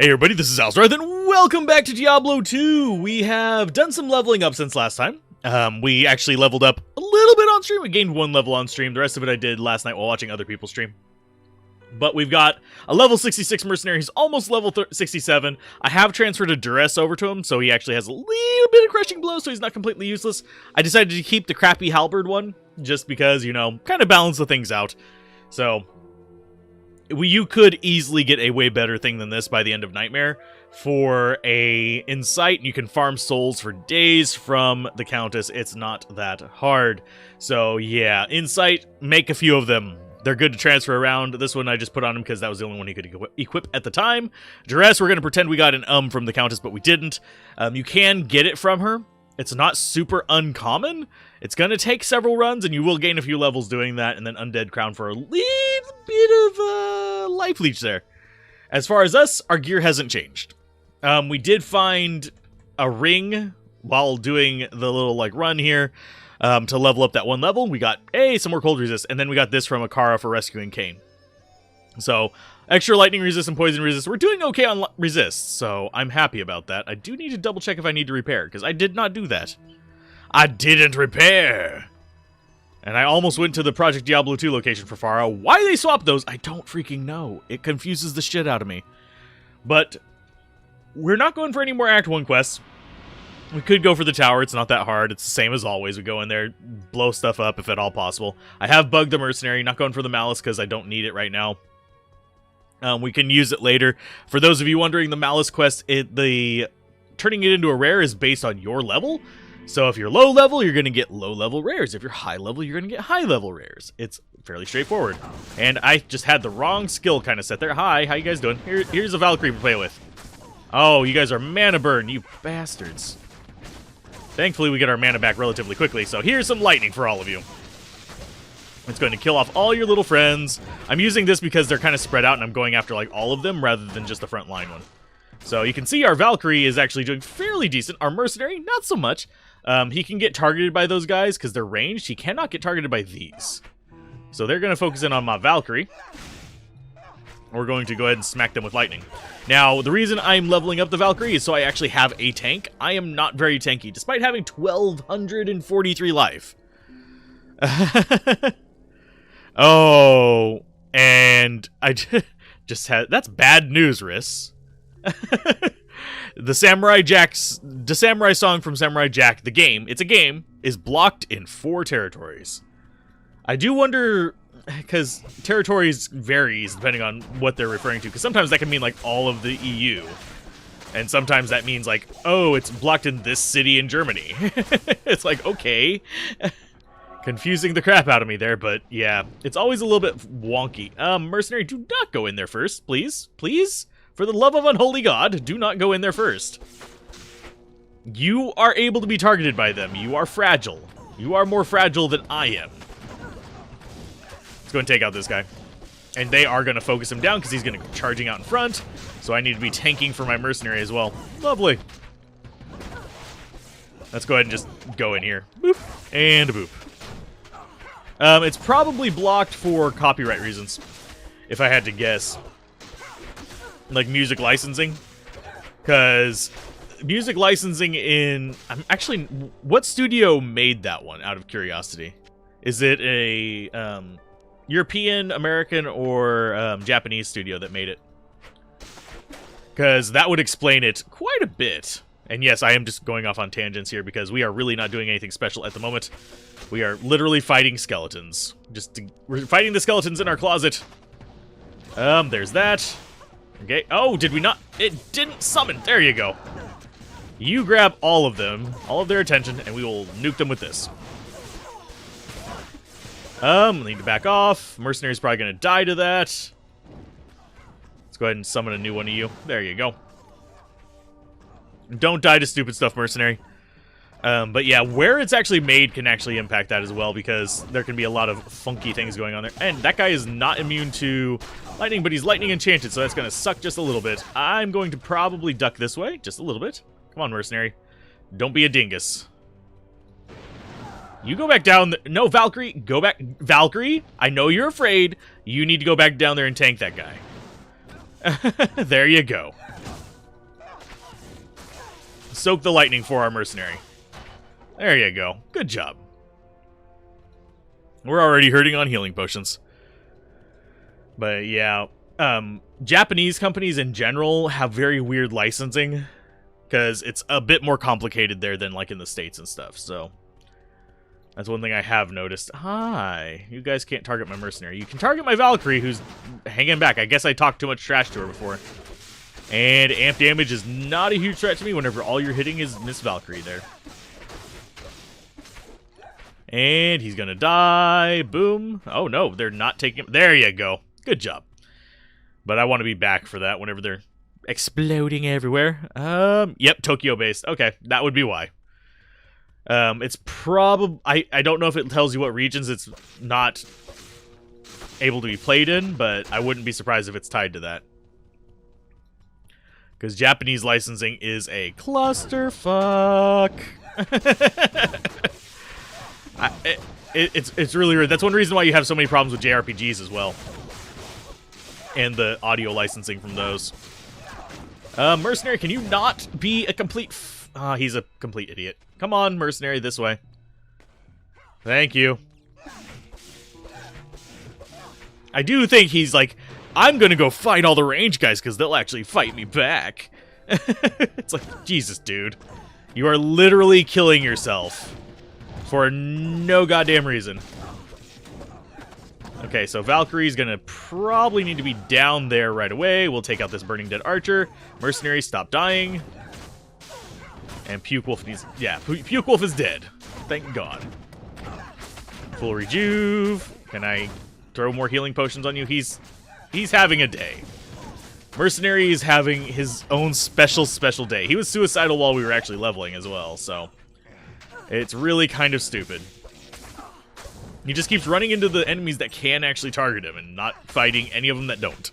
Hey everybody, this is Alzorath, and welcome back to Diablo 2! We have done some leveling up since last time. We actually leveled up a little bit on stream. We gained 1 level on stream. The rest of it I did last night while watching other people stream. But we've got a level 66 mercenary. He's almost level 67. I have transferred a duress over to him, so he actually has a little bit of crushing blow, so he's not completely useless. I decided to keep the crappy halberd one, just because, you know, kind of balance the things out. So you could easily get a way better thing than this by the end of Nightmare. For a Insight, you can farm souls for days from the Countess. It's not that hard. So yeah, Insight, make a few of them. They're good to transfer around. This one I just put on him because that was the only one he could equip at the time. Duress, we're going to pretend we got an from the Countess, but we didn't. You can get it from her. It's not super uncommon. It's going to take several runs, and you will gain a few levels doing that, and then Undead Crown for a little bit of life leech there. As far as us, our gear hasn't changed. We did find a ring while doing the little run here to level up that 1 level. We got some more cold resist, and then we got this from Akara for rescuing Cain. So extra lightning resist and poison resist. We're doing okay on resist, so I'm happy about that. I do need to double check if I need to repair, because I did not do that. I didn't repair! And I almost went to the Project Diablo 2 location for Pharah. Why they swapped those, I don't freaking know. It confuses the shit out of me. But we're not going for any more Act 1 quests. We could go for the tower. It's not that hard. It's the same as always. We go in there, blow stuff up if at all possible. I have bugged the mercenary. Not going for the malice because I don't need it right now. We can use it later. For those of you wondering, the malice quest, turning it into a rare is based on your level. So if you're low level, you're going to get low level rares. If you're high level, you're going to get high level rares. It's fairly straightforward. And I just had the wrong skill kind of set there. Hi, how you guys doing? Here's a Valkyrie to play with. Oh, you guys are mana burn, you bastards. Thankfully, we get our mana back relatively quickly. So here's some lightning for all of you. It's going to kill off all your little friends. I'm using this because they're kind of spread out, and I'm going after all of them rather than just the front line one. So you can see our Valkyrie is actually doing fairly decent. Our mercenary, not so much. He can get targeted by those guys because they're ranged. He cannot get targeted by these. So they're going to focus in on my Valkyrie. We're going to go ahead and smack them with lightning. Now, the reason I'm leveling up the Valkyrie is so I actually have a tank. I am not very tanky, despite having 1,243 life. Oh, and I just had... That's bad news, Riss. The Samurai song from Samurai Jack, the game, it's a game, is blocked in 4 territories. I do wonder, because territories varies depending on what they're referring to, because sometimes that can mean all of the EU. And sometimes that means oh, it's blocked in this city in Germany. It's okay. Confusing the crap out of me there, but yeah, it's always a little bit wonky. Mercenary, do not go in there first, please. Please? For the love of unholy God, do not go in there first. You are able to be targeted by them. You are fragile. You are more fragile than I am. Let's go and take out this guy. And they are going to focus him down because he's going to be charging out in front. So I need to be tanking for my mercenary as well. Lovely. Let's go ahead and just go in here. Boop. And a boop. It's probably blocked for copyright reasons, if I had to guess. Music licensing. Because music licensing in... Actually, what studio made that one, out of curiosity? Is it a European, American, or Japanese studio that made it? Because that would explain it quite a bit. And yes, I am just going off on tangents here because we are really not doing anything special at the moment. We are literally fighting skeletons. We're fighting the skeletons in our closet. There's that. Okay. Oh, did we not? It didn't summon. There you go. You grab all of them, all of their attention, and we will nuke them with this. Need to back off. Mercenary's probably going to die to that. Let's go ahead and summon a new one of you. There you go. Don't die to stupid stuff, Mercenary. But yeah, where it's actually made can actually impact that as well, because there can be a lot of funky things going on there. And that guy is not immune to lightning, but he's lightning enchanted, so that's going to suck just a little bit. I'm going to probably duck this way, just a little bit. Come on, Mercenary. Don't be a dingus. You go back down. No, Valkyrie, go back. Valkyrie, I know you're afraid. You need to go back down there and tank that guy. There you go. Soak the lightning for our mercenary. There you go. Good job. We're already hurting on healing potions. But yeah, Japanese companies in general have very weird licensing because it's a bit more complicated there than like in the States and stuff. So that's one thing I have noticed. Hi, you guys can't target my mercenary. You can target my Valkyrie who's hanging back. I guess I talked too much trash to her before. And amp damage is not a huge threat to me whenever all you're hitting is Miss Valkyrie there. And he's gonna die. Boom. Oh no, they're not taking him. There you go. Good job. But I want to be back for that whenever they're exploding everywhere. Yep, Tokyo based. Okay, that would be why. It's probably... I don't know if it tells you what regions it's not able to be played in, but I wouldn't be surprised if it's tied to that. Because Japanese licensing is a clusterfuck. It's really weird. That's one reason why you have so many problems with JRPGs as well. And the audio licensing from those. Mercenary, can you not be a complete... he's a complete idiot. Come on, Mercenary, this way. Thank you. I do think he's like, I'm gonna go fight all the range guys because they'll actually fight me back. It's like, Jesus, dude. You are literally killing yourself. For no goddamn reason. Okay, so Valkyrie's gonna probably need to be down there right away. We'll take out this Burning Dead Archer. Mercenary, stop dying. And Puke Wolf needs... Yeah, Puke Wolf is dead. Thank God. Full rejuve. Can I throw more healing potions on you? He's having a day. Mercenary is having his own special day. He was suicidal while we were actually leveling as well, so... It's really kind of stupid. He just keeps running into the enemies that can actually target him and not fighting any of them that don't.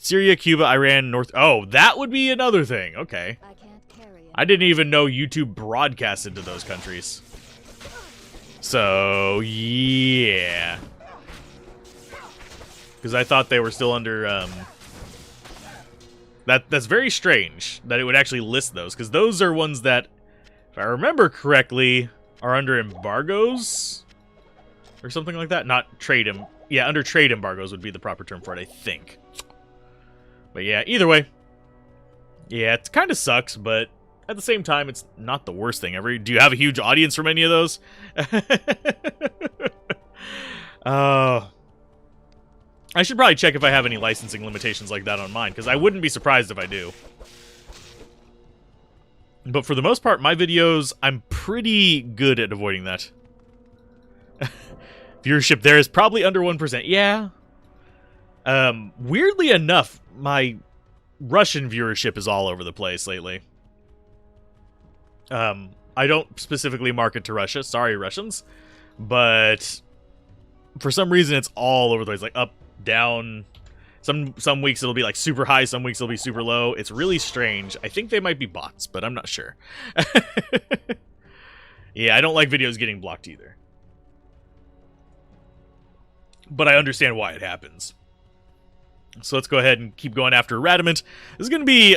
Syria, Cuba, Iran, North... Oh, that would be another thing. Okay. I didn't even know YouTube broadcasted to those countries. So, yeah. Because I thought they were still under... That's very strange that it would actually list those. Because those are ones that... If I remember correctly, are under embargoes or something like that. Not trade yeah, under trade embargoes would be the proper term for it, I think. But yeah, either way. Yeah, it kind of sucks, but at the same time, it's not the worst thing ever. Do you have a huge audience from any of those? I should probably check if I have any licensing limitations like that on mine, because I wouldn't be surprised if I do. But for the most part, my videos, I'm pretty good at avoiding that. Viewership there is probably under 1%. Yeah. Weirdly enough, my Russian viewership is all over the place lately. I don't specifically market to Russia. Sorry, Russians. But for some reason, it's all over the place. Like up, down... Some weeks it'll be like super high, some weeks it'll be super low. It's really strange. I think they might be bots, but I'm not sure. Yeah, I don't like videos getting blocked either. But I understand why it happens. So let's go ahead and keep going after Radamant. This is going to be,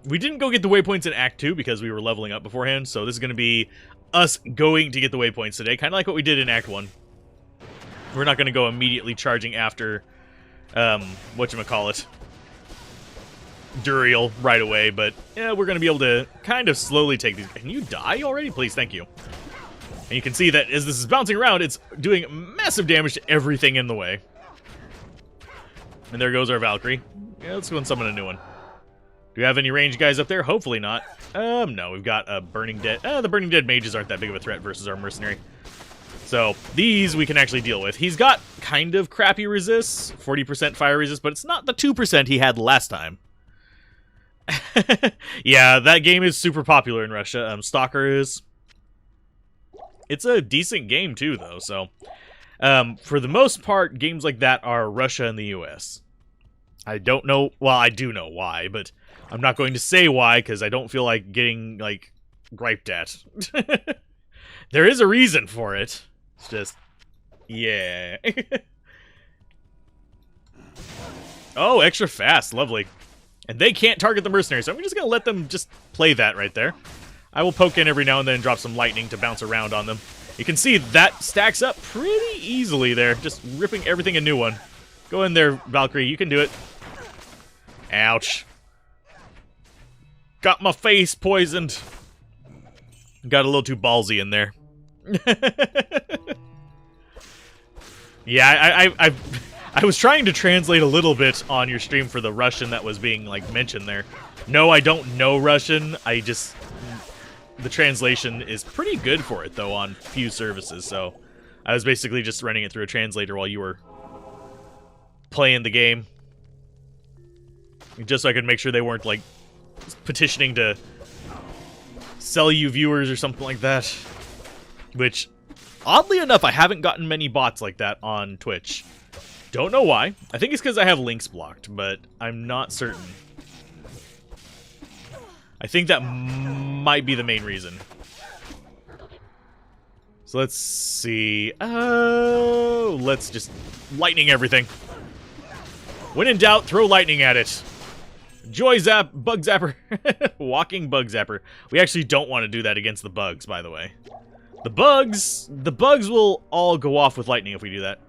we didn't go get the waypoints in Act 2 because we were leveling up beforehand. So this is going to be us going to get the waypoints today. Kind of like what we did in Act 1. We're not going to go immediately charging after... whatchamacallit, Duriel right away, but yeah, we're going to be able to kind of slowly take these. Can you die already? Please, thank you. And you can see that as this is bouncing around, it's doing massive damage to everything in the way. And there goes our Valkyrie. Yeah, let's go and summon a new one. Do we have any range guys up there? Hopefully not. No, we've got a Burning Dead. The Burning Dead mages aren't that big of a threat versus our mercenary. So, these we can actually deal with. He's got kind of crappy resists, 40% fire resist, but it's not the 2% he had last time. Yeah, that game is super popular in Russia. Stalker is. It's a decent game too, though, so... for the most part, games like that are Russia and the US. I don't know... Well, I do know why, but I'm not going to say why, because I don't feel like getting, like, griped at. There is a reason for it. It's just, yeah. Oh, extra fast. Lovely. And they can't target the mercenary, so I'm just going to let them just play that right there. I will poke in every now and then and drop some lightning to bounce around on them. You can see that stacks up pretty easily there, just ripping everything a new one. Go in there, Valkyrie, you can do it. Ouch. Got my face poisoned. Got a little too ballsy in there. Yeah, I was trying to translate a little bit on your stream for the Russian that was being, like, mentioned there. No, I don't know Russian. The translation is pretty good for it, though, on few services, so I was basically just running it through a translator while you were playing the game. Just so I could make sure they weren't, like, petitioning to sell you viewers or something like that. Which, oddly enough, I haven't gotten many bots like that on Twitch. Don't know why. I think it's because I have links blocked, but I'm not certain. I think that might be the main reason. So let's see. Oh, let's just lightning everything. When in doubt, throw lightning at it. Joy Zap, Bug Zapper. Walking Bug Zapper. We actually don't want to do that against the bugs, by the way. The bugs will all go off with lightning if we do that.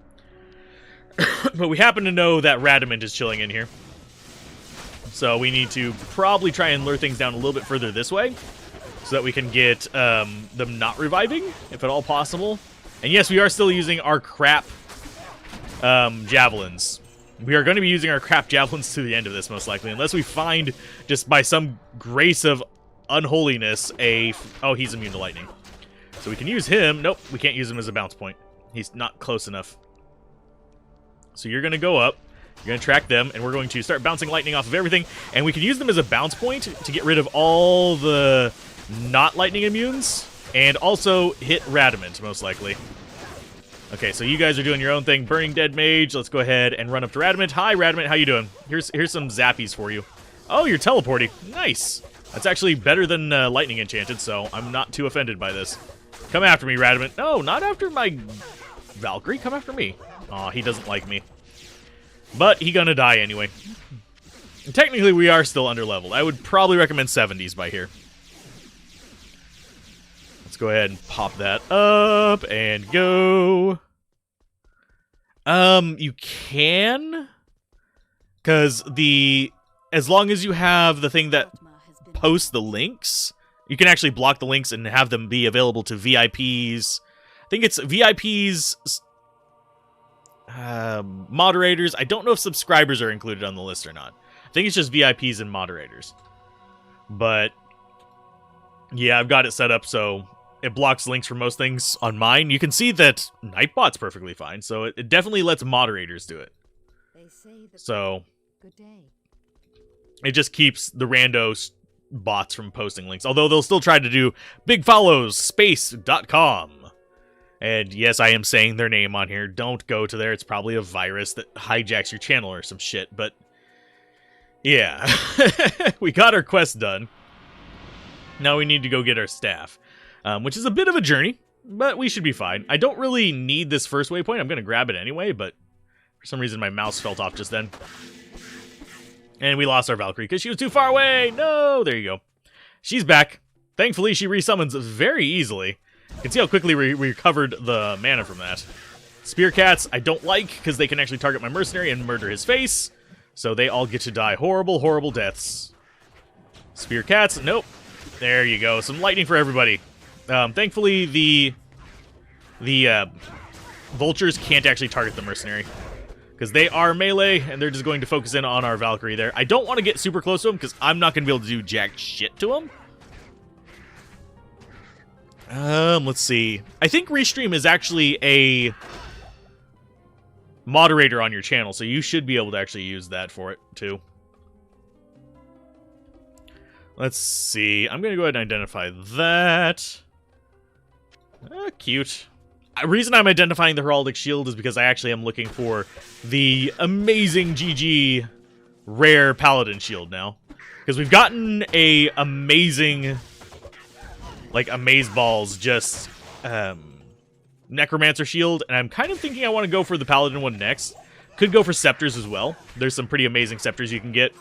But we happen to know that Radamant is chilling in here. So we need to probably try and lure things down a little bit further this way, so that we can get them not reviving, if at all possible. And yes, we are still using our crap javelins. We are going to be using our crap javelins to the end of this, most likely, unless we find, just by some grace of unholiness, oh, he's immune to lightning. So we can use him. Nope, we can't use him as a bounce point. He's not close enough. So you're going to go up. You're going to track them, and we're going to start bouncing lightning off of everything. And we can use them as a bounce point to get rid of all the not lightning immunes, and also hit Radamant, most likely. Okay, so you guys are doing your own thing. Burning Dead Mage. Let's go ahead and run up to Radamant. Hi, Radamant. How you doing? Here's some zappies for you. Oh, you're teleporting. Nice. That's actually better than Lightning Enchanted, so I'm not too offended by this. Come after me, Radamant. No, not after my Valkyrie. Come after me. Aw, he doesn't like me. But he gonna die anyway. And technically, we are still underleveled. I would probably recommend 70s by here. Let's go ahead and pop that up and go. You can, because as long as you have the thing that posts the links, you can actually block the links and have them be available to VIPs. I think it's VIPs, moderators. I don't know if subscribers are included on the list or not. I think it's just VIPs and moderators. But yeah, I've got it set up so it blocks links for most things on mine. You can see that Nightbot's perfectly fine, so it definitely lets moderators do it. So it just keeps the rando bots from posting links, although they'll still try to do bigfollowsspace.com. And yes, I am saying their name on here. Don't go to there. It's probably a virus that hijacks your channel or some shit, but yeah. We got our quest done. Now we need to go get our staff, which is a bit of a journey, but we should be fine. I don't really need this first waypoint. I'm going to grab it anyway, but for some reason my mouse felt off just then. And we lost our Valkyrie because she was too far away. No, there you go. She's back. Thankfully, she resummons very easily. You can see how quickly we recovered the mana from that. Spear Cats, I don't like, because they can actually target my mercenary and murder his face. So they all get to die horrible, horrible deaths. Spear Cats, nope. There you go. Some lightning for everybody. Thankfully, the vultures can't actually target the mercenary, because they are melee, and they're just going to focus in on our Valkyrie there. I don't want to get super close to them, because I'm not going to be able to do jack shit to them. Let's see. I think Restream is actually a moderator on your channel, so you should be able to actually use that for it, too. Let's see. I'm going to go ahead and identify that. Cute. The reason I'm identifying the Heraldic Shield is because I actually am looking for the amazing GG rare Paladin Shield now. Because we've gotten a amazing, like, Amazeballs, just, Necromancer Shield, and I'm kind of thinking I want to go for the Paladin one next. Could go for Scepters as well. There's some pretty amazing Scepters you can get.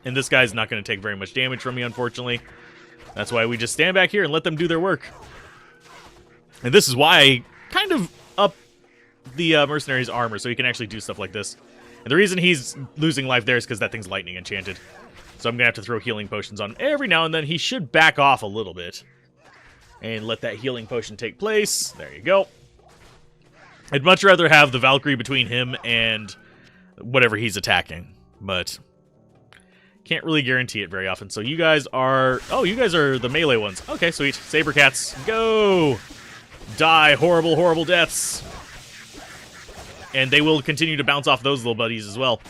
And this guy's not going to take very much damage from me, unfortunately. That's why we just stand back here and let them do their work. And this is why I kind of up the mercenary's armor, so he can actually do stuff like this. And the reason he's losing life there is because that thing's lightning enchanted. So I'm going to have to throw healing potions on him every now and then. He should back off a little bit. And let that healing potion take place. There you go. I'd much rather have the Valkyrie between him and whatever he's attacking. But can't really guarantee it very often. So you guys are... Oh, you guys are the melee ones. Okay, sweet. Saber cats, go! Die horrible, horrible deaths. And they will continue to bounce off those little buddies as well.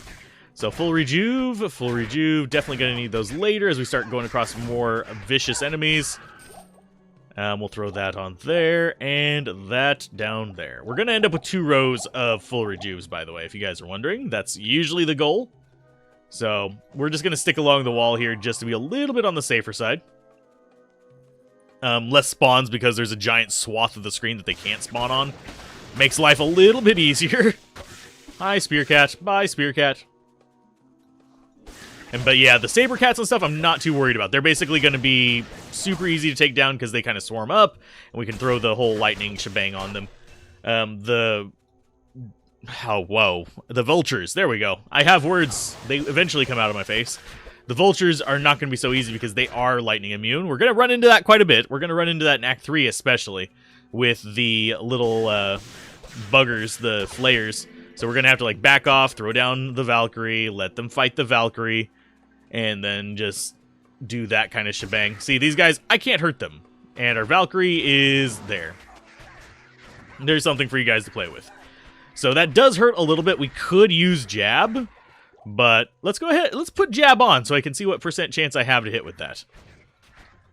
So full rejuve, full rejuve. Definitely going to need those later as we start going across more vicious enemies. We'll throw that on there and that down there. We're going to end up with 2 rows of full rejuves, by the way, if you guys are wondering. That's usually the goal. So we're just going to stick along the wall here just to be a little bit on the safer side. Less spawns because there's a giant swath of the screen that they can't spawn on. Makes life a little bit easier. Hi, Spear Cat. Bye, Spear Cat. But yeah, the Saber Cats and stuff I'm not too worried about. They're basically going to be super easy to take down because they kind of swarm up, and we can throw the whole lightning shebang on them. The vultures. There we go. I have words. They eventually come out of my face. The vultures are not going to be so easy because they are lightning immune. We're going to run into that quite a bit. We're going to run into that in Act 3 especially with the little buggers, the flayers. So we're going to have to like back off, throw down the Valkyrie, let them fight the Valkyrie, and then just do that kind of shebang. See, these guys, I can't hurt them. And our Valkyrie is there. There's something for you guys to play with. So that does hurt a little bit. We could use jab, but let's go ahead. Let's put jab on so I can see what % chance I have to hit with that.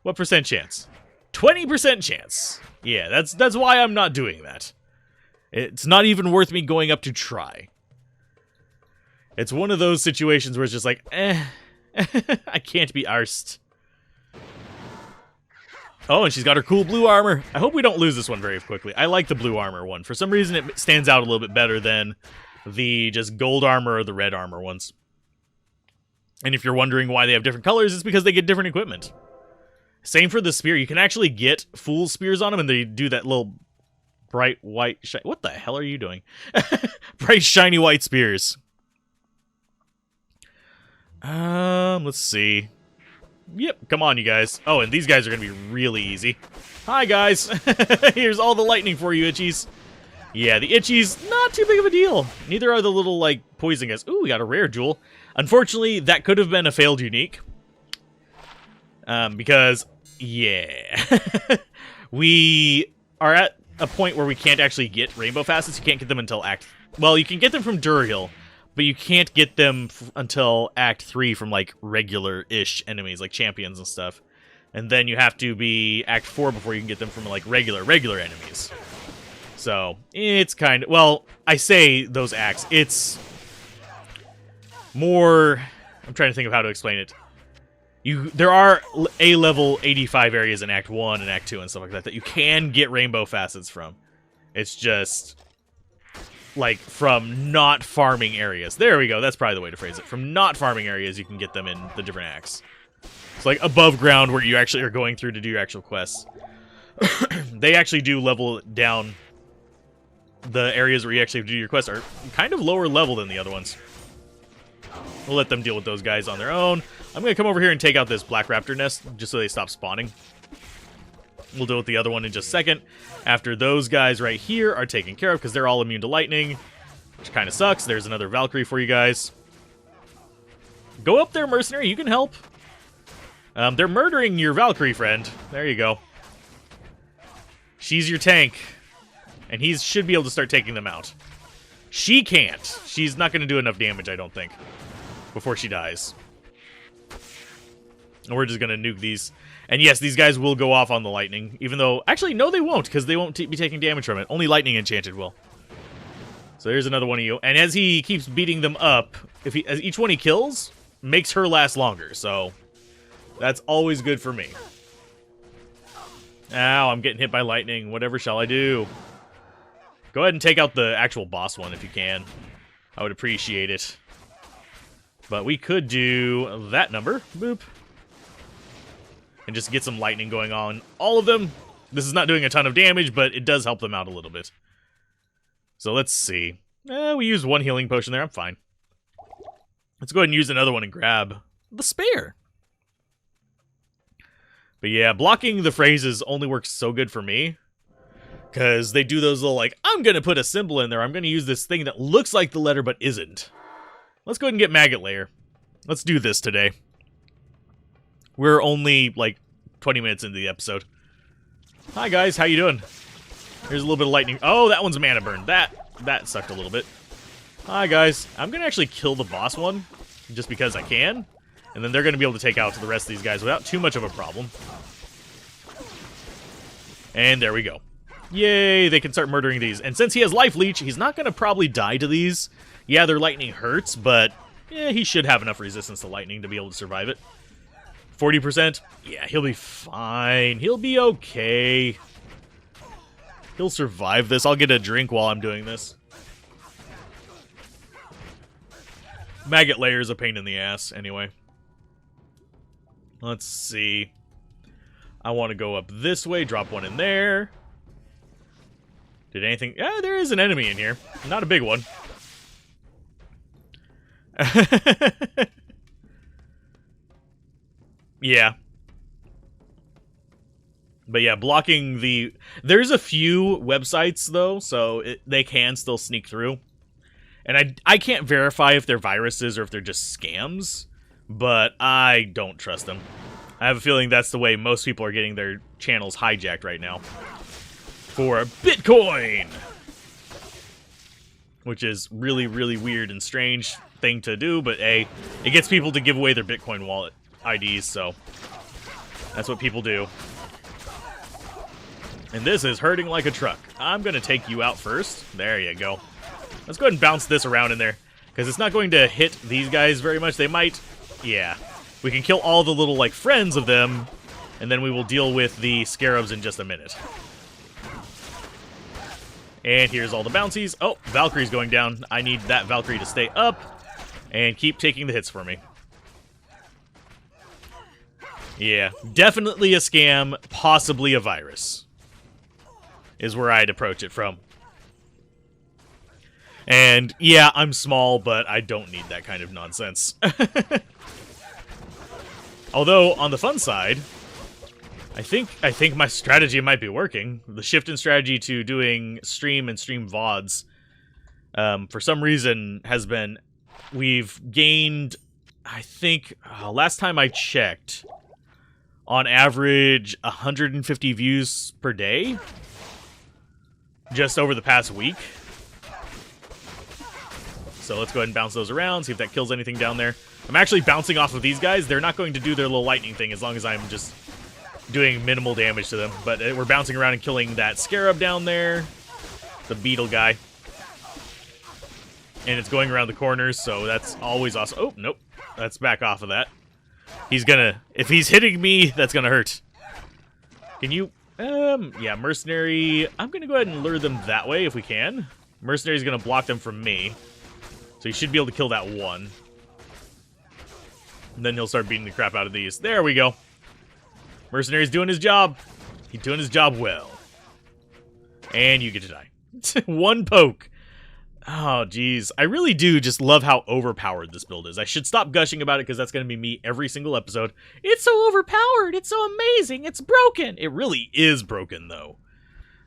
What % chance? 20% chance. Yeah, that's why I'm not doing that. It's not even worth me going up to try. It's one of those situations where it's just like, I can't be arsed. Oh, and she's got her cool blue armor. I hope we don't lose this one very quickly. I like the blue armor one. For some reason, it stands out a little bit better than the just gold armor or the red armor ones. And if you're wondering why they have different colors, it's because they get different equipment. Same for the spear. You can actually get full spears on them, and they do that little bright white... What the hell are you doing? Bright, shiny white spears. Let's see. Yep, come on, you guys. Oh, and these guys are going to be really easy. Hi, guys. Here's all the lightning for you, Itchies. Yeah, the Itchies, not too big of a deal. Neither are the little, like, poison guys. Ooh, we got a rare jewel. Unfortunately, that could have been a failed unique. Because, yeah. We are at a point where we can't actually get rainbow facets. You can't get them until Act... Well, you can get them from Durhill, but you can't get them until Act 3 from, like, regular-ish enemies, like champions and stuff. And then you have to be Act 4 before you can get them from, like, regular enemies. So, it's kind of... Well, I say those acts. It's more... I'm trying to think of how to explain it. There are A-level 85 areas in Act 1 and Act 2 and stuff like that that you can get rainbow facets from. It's just... like, from not farming areas. There we go, that's probably the way to phrase it. From not farming areas, you can get them in the different acts. It's like above ground where you actually are going through to do your actual quests. They actually do level down. The areas where you actually do your quests are kind of lower level than the other ones. We'll let them deal with those guys on their own. I'm going to come over here and take out this black raptor nest just so they stop spawning. We'll deal with the other one in just a second. After those guys right here are taken care of because they're all immune to lightning, which kind of sucks. There's another Valkyrie for you guys. Go up there, mercenary. You can help. They're murdering your Valkyrie friend. There you go. She's your tank. And he should be able to start taking them out. She can't. She's not going to do enough damage, I don't think, before she dies. And we're just going to nuke these. And yes, these guys will go off on the lightning, even though... Actually, no, they won't, because they won't be taking damage from it. Only lightning enchanted will. So here's another one of you. And as he keeps beating them up, as each one he kills, makes her last longer. So that's always good for me. Ow, I'm getting hit by lightning. Whatever shall I do? Go ahead and take out the actual boss one if you can. I would appreciate it. But we could do that number. Boop. And just get some lightning going on all of them. This is not doing a ton of damage, but it does help them out a little bit. So let's see. We used one healing potion there. I'm fine. Let's go ahead and use another one and grab the spare. But yeah, blocking the phrases only works so good for me. Because they do those little like, I'm going to put a symbol in there. I'm going to use this thing that looks like the letter but isn't. Let's go ahead and get Maggot Layer. Let's do this today. We're only like 20 minutes into the episode. Hi guys, how you doing? Here's a little bit of lightning. Oh, that one's a mana burn. That sucked a little bit. Hi guys. I'm going to actually kill the boss one. Just because I can. And then they're going to be able to take out the rest of these guys without too much of a problem. And there we go. Yay, they can start murdering these. And since he has Life Leech, he's not going to probably die to these. Yeah, their lightning hurts, but he should have enough resistance to lightning to be able to survive it. 40%? Yeah, he'll be fine. He'll be okay. He'll survive this. I'll get a drink while I'm doing this. Maggot Layer is a pain in the ass, anyway. Let's see. I want to go up this way, drop one in there. Did anything... Yeah, there is an enemy in here. Not a big one. Yeah. But yeah, blocking the... There's a few websites, though, so they can still sneak through. And I can't verify if they're viruses or if they're just scams, but I don't trust them. I have a feeling that's the way most people are getting their channels hijacked right now. For Bitcoin! Which is really, really weird and strange thing to do, but it gets people to give away their Bitcoin wallet IDs, so that's what people do. And this is hurting like a truck. I'm going to take you out first. There you go. Let's go ahead and bounce this around in there, because it's not going to hit these guys very much. They might... Yeah. We can kill all the little, like, friends of them, and then we will deal with the scarabs in just a minute. And here's all the bouncies. Oh, Valkyrie's going down. I need that Valkyrie to stay up and keep taking the hits for me. Yeah, definitely a scam, possibly a virus, is where I'd approach it from. And yeah, I'm small, but I don't need that kind of nonsense. Although, on the fun side, I think my strategy might be working. The shift in strategy to doing stream and stream VODs, for some reason, has been... We've gained, I think, last time I checked, on average, 150 views per day, just over the past week. So let's go ahead and bounce those around, see if that kills anything down there. I'm actually bouncing off of these guys. They're not going to do their little lightning thing as long as I'm just doing minimal damage to them. But we're bouncing around and killing that scarab down there, the beetle guy. And it's going around the corners, so that's always awesome. Oh, nope. Let's back off of that. He's gonna... If he's hitting me, that's gonna hurt. Can you... yeah, Mercenary... I'm gonna go ahead and lure them that way if we can. Mercenary's gonna block them from me. So he should be able to kill that one. And then he'll start beating the crap out of these. There we go. Mercenary's doing his job. He's doing his job well. And you get to die. One poke. Oh, geez. I really do just love how overpowered this build is. I should stop gushing about it because that's going to be me every single episode. It's so overpowered. It's so amazing. It's broken. It really is broken, though.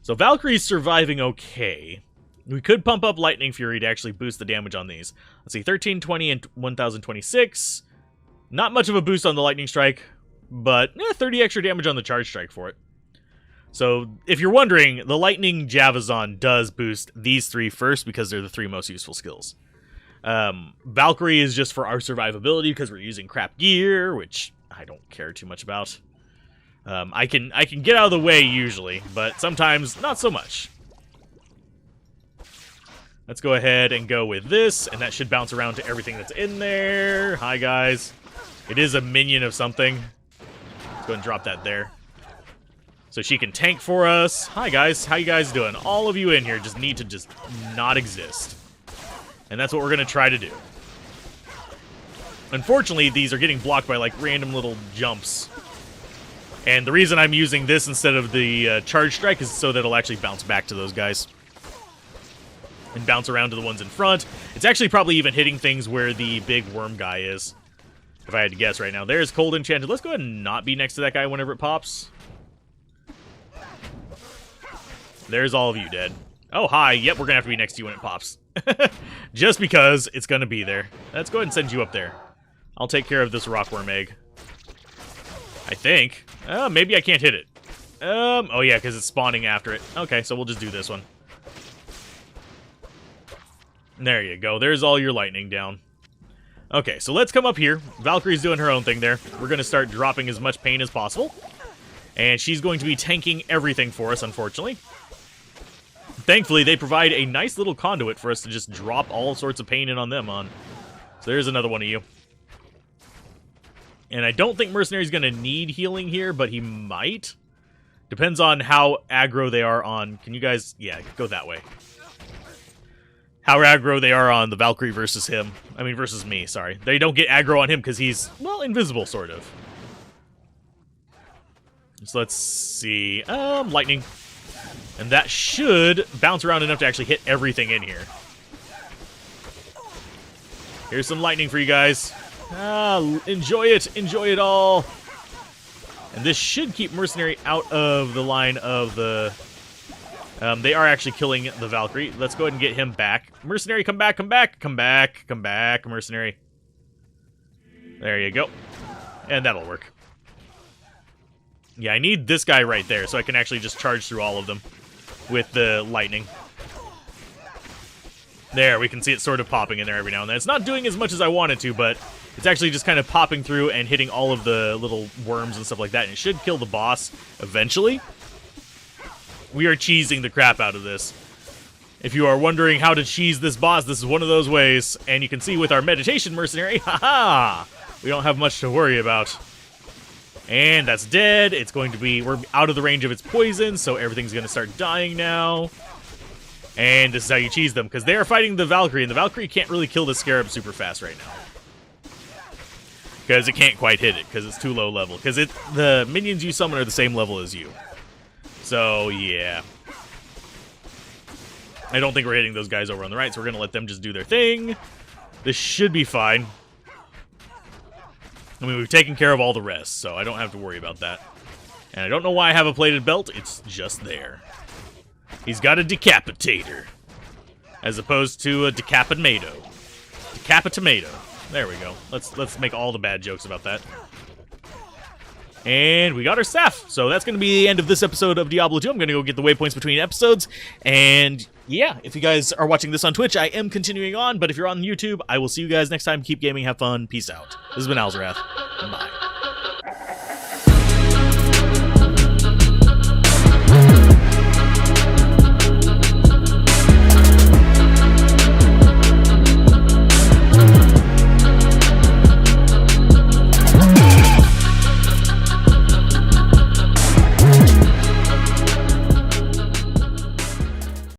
So Valkyrie's surviving okay. We could pump up Lightning Fury to actually boost the damage on these. Let's see, 1320 and 1026. Not much of a boost on the Lightning Strike, but 30 extra damage on the Charge Strike for it. So, if you're wondering, the Lightning Javazon does boost these three first because they're the three most useful skills. Valkyrie is just for our survivability because we're using crap gear, which I don't care too much about. I can get out of the way usually, but sometimes not so much. Let's go ahead and go with this, and that should bounce around to everything that's in there. Hi, guys. It is a minion of something. Let's go ahead and drop that there. So she can tank for us. Hi, guys. How you guys doing? All of you in here just need to just not exist. And that's what we're going to try to do. Unfortunately, these are getting blocked by, like, random little jumps. And the reason I'm using this instead of the charge strike is so that it'll actually bounce back to those guys. And bounce around to the ones in front. It's actually probably even hitting things where the big worm guy is. If I had to guess right now. There's Cold Enchanted. Let's go ahead and not be next to that guy whenever it pops. There's all of you dead. Oh, hi. Yep, we're going to have to be next to you when it pops. Just because it's going to be there. Let's go ahead and send you up there. I'll take care of this rockworm egg. I think. Maybe I can't hit it. Oh yeah, because it's spawning after it. Okay, so we'll just do this one. There you go. There's all your lightning down. Okay, so let's come up here. Valkyrie's doing her own thing there. We're going to start dropping as much pain as possible. And she's going to be tanking everything for us, unfortunately. Thankfully, they provide a nice little conduit for us to just drop all sorts of pain in on them on. So there's another one of you. And I don't think Mercenary's going to need healing here, but he might. Depends on how aggro they are on... Can you guys... Yeah, go that way. How aggro they are on the Valkyrie versus him. I mean, versus me, sorry. They don't get aggro on him because he's, well, invisible, sort of. So let's see. Lightning. And that should bounce around enough to actually hit everything in here. Here's some lightning for you guys. Enjoy it. Enjoy it all. And this should keep Mercenary out of the line of the... they are actually killing the Valkyrie. Let's go ahead and get him back. Mercenary, come back, come back, come back, come back, Mercenary. There you go. And that'll work. Yeah, I need this guy right there so I can actually just charge through all of them with the lightning. There, we can see it sort of popping in there every now and then. It's not doing as much as I wanted to, but it's actually just kind of popping through and hitting all of the little worms and stuff like that. And it should kill the boss eventually. We are cheesing the crap out of this. If you are wondering how to cheese this boss, this is one of those ways. And you can see with our meditation mercenary, haha, we don't have much to worry about. And that's dead. It's going to be, we're out of the range of its poison, so everything's going to start dying now. And this is how you cheese them, because they are fighting the Valkyrie, and the Valkyrie can't really kill the Scarab super fast right now. Because it can't quite hit it, because it's too low level. Because the minions you summon are the same level as you. So, yeah. I don't think we're hitting those guys over on the right, so we're going to let them just do their thing. This should be fine. I mean, we've taken care of all the rest, so I don't have to worry about that. And I don't know why I have a plated belt. It's just there. He's got a decapitator. As opposed to a decapitomato. Decapitomato. There we go. Let's make all the bad jokes about that. And we got our staff. So that's going to be the end of this episode of Diablo 2. I'm going to go get the waypoints between episodes. And yeah, if you guys are watching this on Twitch, I am continuing on. But if you're on YouTube, I will see you guys next time. Keep gaming, have fun, peace out. This has been Alzorath. Bye.